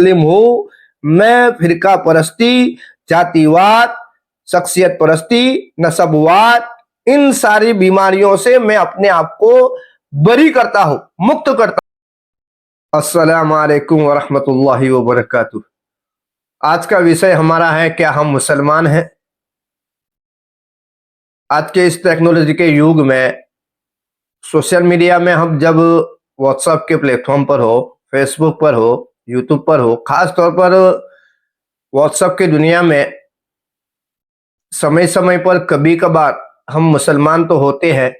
मुस्लिम हूं, मैं फिरका परस्ती, जातिवाद, शख्सियत परस्ती, नस्बवाद, इन सारी बीमारियों से मैं अपने आप को बरी करता हूं, मुक्त करता हूं। अस्सलामु अलैकुम वरहमतुल्लाहि वबरकातुहू। आज का विषय हमारा है, क्या हम मुसलमान हैं? आज के इस टेक्नोलॉजी के युग में सोशल मीडिया में हम जब व्हाट्सएप के प्लेटफॉर्म पर हो, फेसबुक पर हो, यूट्यूब पर हो, खास तौर पर व्हाट्सएप की दुनिया में समय समय पर कभी कभार हम मुसलमान तो होते हैं,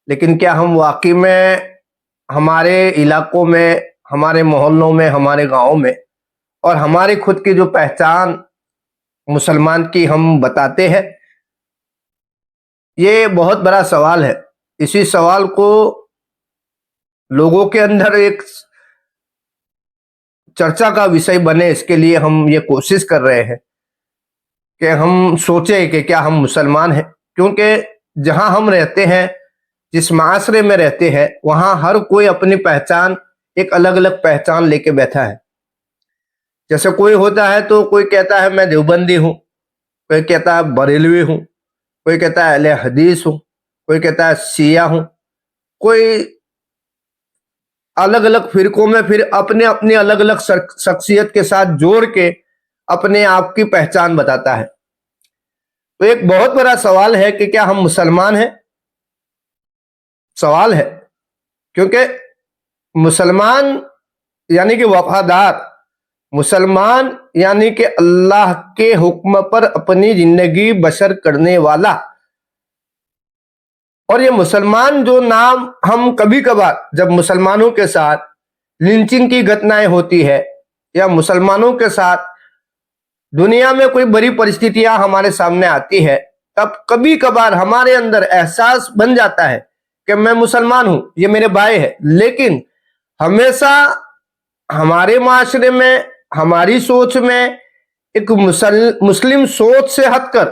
लेकिन क्या हम वाकई में हमारे इलाकों में, हमारे मोहल्लों में, हमारे गांवों में और हमारी खुद की जो पहचान मुसलमान की हम बताते हैं? ये बहुत बड़ा सवाल है। इसी सवाल को लोगों के अंदर एक चर्चा का विषय बने, इसके लिए हम ये कोशिश कर रहे हैं कि हम सोचें कि क्या हम मुसलमान हैं। क्योंकि जहां हम रहते हैं, जिस माशरे में रहते हैं, वहां हर कोई अपनी पहचान, एक अलग अलग पहचान लेके बैठा है। जैसे कोई होता है तो कोई कहता है मैं देवबंदी हूं, कोई कहता है बरेलवी हूं, कोई कहता है अहले हदीस हूं, कोई कहता है शिया हूं, कोई अलग अलग फिरकों में फिर अपने अपनी अलग अलग शख्सियत के साथ जोड़ के अपने आप की पहचान बताता है। तो एक बहुत बड़ा सवाल है कि क्या हम मुसलमान हैं? सवाल है, क्योंकि मुसलमान यानी कि वफादार, मुसलमान यानी कि अल्लाह के हुक्म पर अपनी जिंदगी बसर करने वाला। और ये मुसलमान जो नाम हम कभी कभार जब मुसलमानों के साथ लिंचिंग की घटनाएं होती है या मुसलमानों के साथ दुनिया में कोई बड़ी परिस्थितियां हमारे सामने आती है, तब कभी कभार हमारे अंदर एहसास बन जाता है कि मैं मुसलमान हूं, ये मेरे भाई है। लेकिन हमेशा हमारे माशरे में, हमारी सोच में एक मुस्लिम सोच से हटकर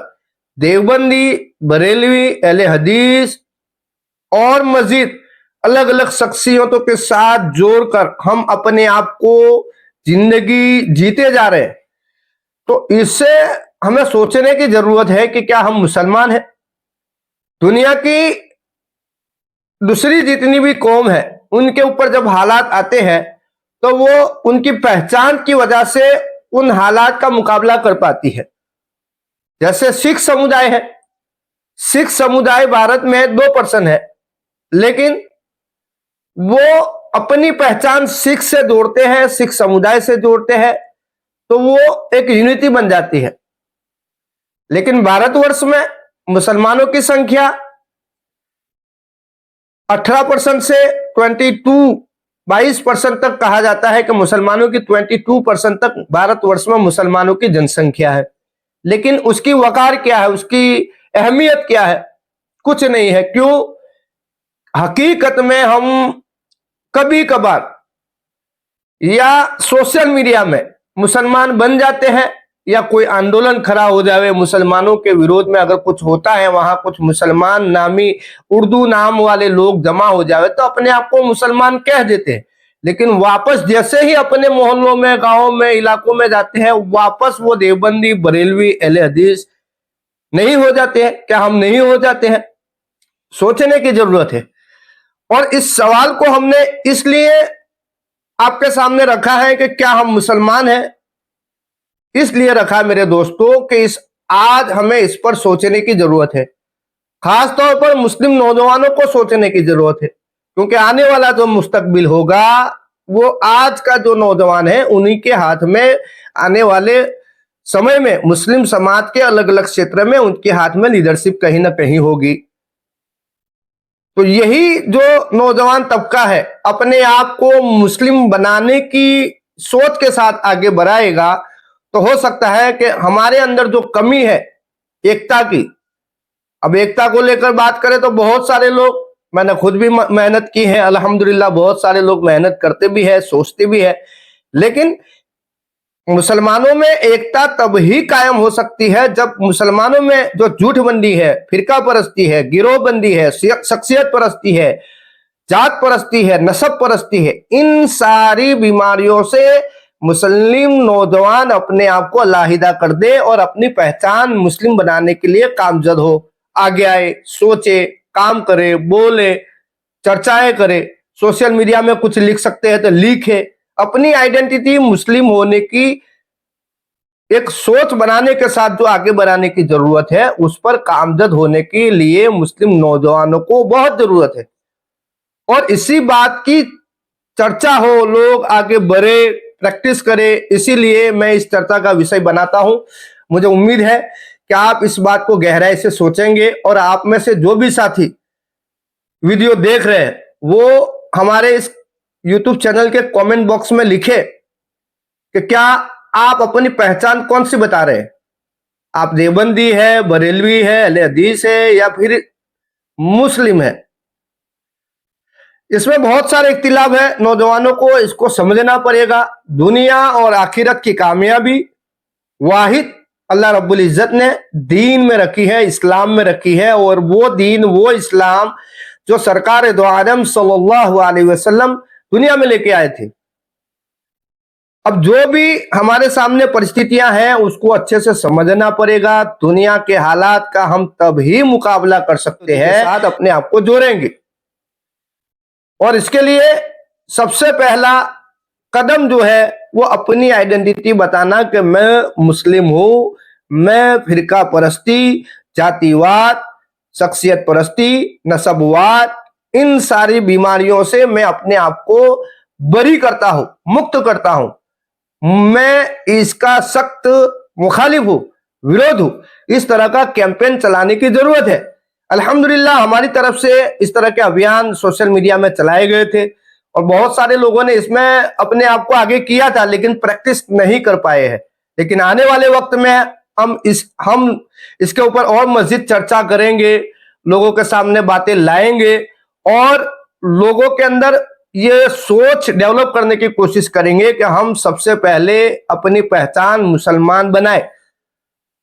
देवबंदी, बरेलवी, अहले हदीस और मजीद अलग अलग शख्सियतों के साथ जोड़कर हम अपने आप को जिंदगी जीते जा रहे हैं। तो इससे हमें सोचने की जरूरत है कि क्या हम मुसलमान हैं? दुनिया की दूसरी जितनी भी कौम है, उनके ऊपर जब हालात आते हैं तो वो उनकी पहचान की वजह से उन हालात का मुकाबला कर पाती है। जैसे सिख समुदाय है, सिख समुदाय भारत में 2% है, लेकिन वो अपनी पहचान सिख से जोड़ते हैं, सिख समुदाय से जोड़ते हैं, तो वो एक यूनिटी बन जाती है। लेकिन भारतवर्ष में मुसलमानों की संख्या 18% से 22% तक कहा जाता है कि मुसलमानों की 22% तक भारतवर्ष में मुसलमानों की जनसंख्या है। लेकिन उसकी वकार क्या है, उसकी अहमियत क्या है? कुछ नहीं है। क्यों? हकीकत में हम कभी कभार या सोशल मीडिया में मुसलमान बन जाते हैं, या कोई आंदोलन खड़ा हो जाए मुसलमानों के विरोध में, अगर कुछ होता है, वहां कुछ मुसलमान नामी उर्दू नाम वाले लोग जमा हो जाए तो अपने आप को मुसलमान कह देते हैं। लेकिन वापस जैसे ही अपने मोहल्लों में, गांवों में, इलाकों में जाते हैं, वापस वो देवबंदी, बरेलवी, अहले हदीस नहीं हो जाते हैं। क्या हम नहीं हो जाते हैं? सोचने की जरूरत है। और इस सवाल को हमने इसलिए आपके सामने रखा है कि क्या हम मुसलमान हैं, इसलिए रखा है मेरे दोस्तों कि आज हमें इस पर सोचने की जरूरत है। खास तौर पर मुस्लिम नौजवानों को सोचने की जरूरत है, क्योंकि आने वाला जो मुस्तकबिल होगा वो आज का जो नौजवान है उन्हीं के हाथ में आने वाले समय में मुस्लिम समाज के अलग अलग क्षेत्र में उनके हाथ में लीडरशिप कहीं ना कहीं होगी। तो यही जो नौजवान तबका है अपने आप को मुस्लिम बनाने की सोच के साथ आगे बढ़ाएगा, तो हो सकता है कि हमारे अंदर जो कमी है एकता की, अब एकता को लेकर बात करें तो बहुत सारे लोग, मैंने खुद भी मेहनत की है अल्हम्दुलिल्लाह, बहुत सारे लोग मेहनत करते भी है, सोचते भी है, लेकिन मुसलमानों में एकता तब ही कायम हो सकती है जब मुसलमानों में जो झूठबंदी है, फिरका परस्ती है, गिरोहबंदी है, शख्सियत परस्ती है, जात परस्ती है, नस्ब परस्ती है, इन सारी बीमारियों से मुस्लिम नौजवान अपने आप को अलहदा कर दे और अपनी पहचान मुस्लिम बनाने के लिए कामजद हो, आगे आए, सोचे, काम करे, बोले, चर्चाएं करे, सोशल मीडिया में कुछ लिख सकते हैं तो लिखे, अपनी आइडेंटिटी मुस्लिम होने की एक सोच बनाने के साथ जो आगे बढ़ाने की जरूरत है, उस पर कामजद होने के लिए मुस्लिम नौजवानों को बहुत जरूरत है। और इसी बात की चर्चा हो, लोग आगे बढ़े, प्रैक्टिस करें, इसीलिए मैं इस चर्चा का विषय बनाता हूं। मुझे उम्मीद है कि आप इस बात को गहराई से सोचेंगे और आप में से जो भी साथी वीडियो देख रहे हैं वो हमारे इस YouTube चैनल के कमेंट बॉक्स में लिखे कि क्या आप अपनी पहचान कौन सी बता रहे हैं। आप देवबंदी है, बरेलवी है, अहले हदीस है या फिर मुस्लिम है। इसमें बहुत सारे इख्तिलाफ है, नौजवानों को इसको समझना पड़ेगा। दुनिया और आखिरत की कामयाबी वाहिद अल्लाह रब्बुल इज्जत ने दीन में रखी है, इस्लाम में रखी है। और वो दीन, वो इस्लाम जो सरकार दो आलम सल्लल्लाहु अलैहि वसल्लम दुनिया में लेके आए थे। अब जो भी हमारे सामने परिस्थितियां हैं उसको अच्छे से समझना पड़ेगा। दुनिया के हालात का हम तभी मुकाबला कर सकते हैं, साथ अपने आप को जोड़ेंगे। और इसके लिए सबसे पहला कदम जो है वो अपनी आइडेंटिटी बताना कि मैं मुस्लिम हूं, मैं फिरका परस्ती, जातिवाद, शख्सियत परस्ती, नस्बवाद, इन सारी बीमारियों से मैं अपने आप को बरी करता हूं, मुक्त करता हूं। मैं इसका सख्त मुखालिफ हूं, विरोध हूं। इस तरह का कैंपेन चलाने की जरूरत है। अल्हम्दुलिल्लाह हमारी तरफ से इस तरह के अभियान सोशल मीडिया में चलाए गए थे और बहुत सारे लोगों ने इसमें अपने आप को आगे किया था, लेकिन प्रैक्टिस नहीं कर पाए हैं। लेकिन आने वाले वक्त में हम इसके ऊपर और मजीद चर्चा करेंगे, लोगों के सामने बातें लाएंगे और लोगों के अंदर ये सोच डेवलप करने की कोशिश करेंगे कि हम सबसे पहले अपनी पहचान मुसलमान बनाए।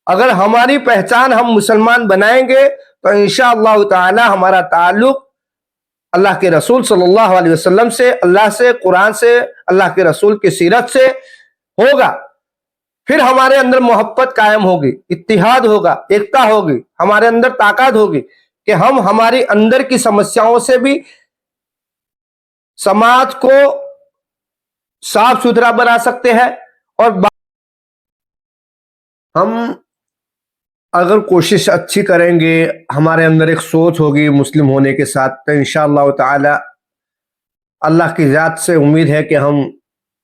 अगर हमारी पहचान हम मुसलमान बनाएंगे तो इंशाअल्लाह ताला हमारा ताल्लुक अल्लाह के रसूल सल्लल्लाहु अलैहि वसल्लम से, अल्लाह से, कुरान से, अल्लाह के रसूल की सीरत से होगा। फिर हमारे अंदर मोहब्बत कायम होगी, इत्तिहाद होगा, एकता होगी, हमारे अंदर ताकत होगी कि हम हमारी अंदर की समस्याओं से भी समाज को साफ सुथरा बना सकते हैं। और हम अगर कोशिश अच्छी करेंगे, हमारे अंदर एक सोच होगी मुस्लिम होने के साथ, तो इंशाअल्लाह ताला अल्लाह की ज़ात से उम्मीद है कि हम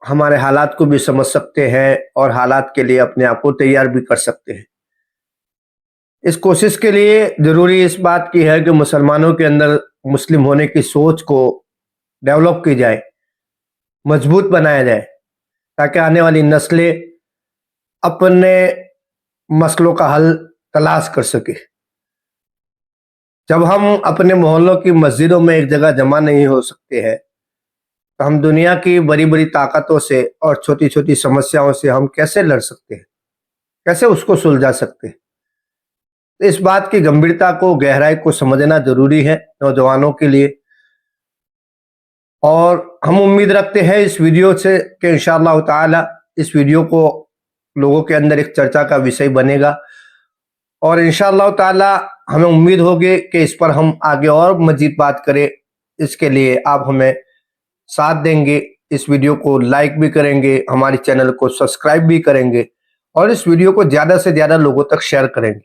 हमारे हालात को भी समझ सकते हैं और हालात के लिए अपने आप को तैयार भी कर सकते हैं। इस कोशिश के लिए ज़रूरी इस बात की है कि मुसलमानों के अंदर मुस्लिम होने की सोच को डेवलप की जाए, मजबूत बनाया जाए, ताकि आने वाली नस्लें अपने मसलों का हल तलाश कर सके। जब हम अपने मोहल्लों की मस्जिदों में एक जगह जमा नहीं हो सकते हैं तो हम दुनिया की बड़ी बड़ी ताकतों से और छोटी छोटी समस्याओं से हम कैसे लड़ सकते हैं, कैसे उसको सुलझा सकते हैं। तो इस बात की गंभीरता को, गहराई को समझना जरूरी है नौजवानों के लिए। और हम उम्मीद रखते हैं इस वीडियो से कि इंशाअल्लाह ताला इस वीडियो को लोगों के अंदर एक चर्चा का विषय बनेगा और इंशाअल्लाह ताला हमें उम्मीद होगी कि इस पर हम आगे और मजीद बात करें। इसके लिए आप हमें साथ देंगे, इस वीडियो को लाइक भी करेंगे, हमारे चैनल को सब्सक्राइब भी करेंगे और इस वीडियो को ज़्यादा से ज़्यादा लोगों तक शेयर करेंगे।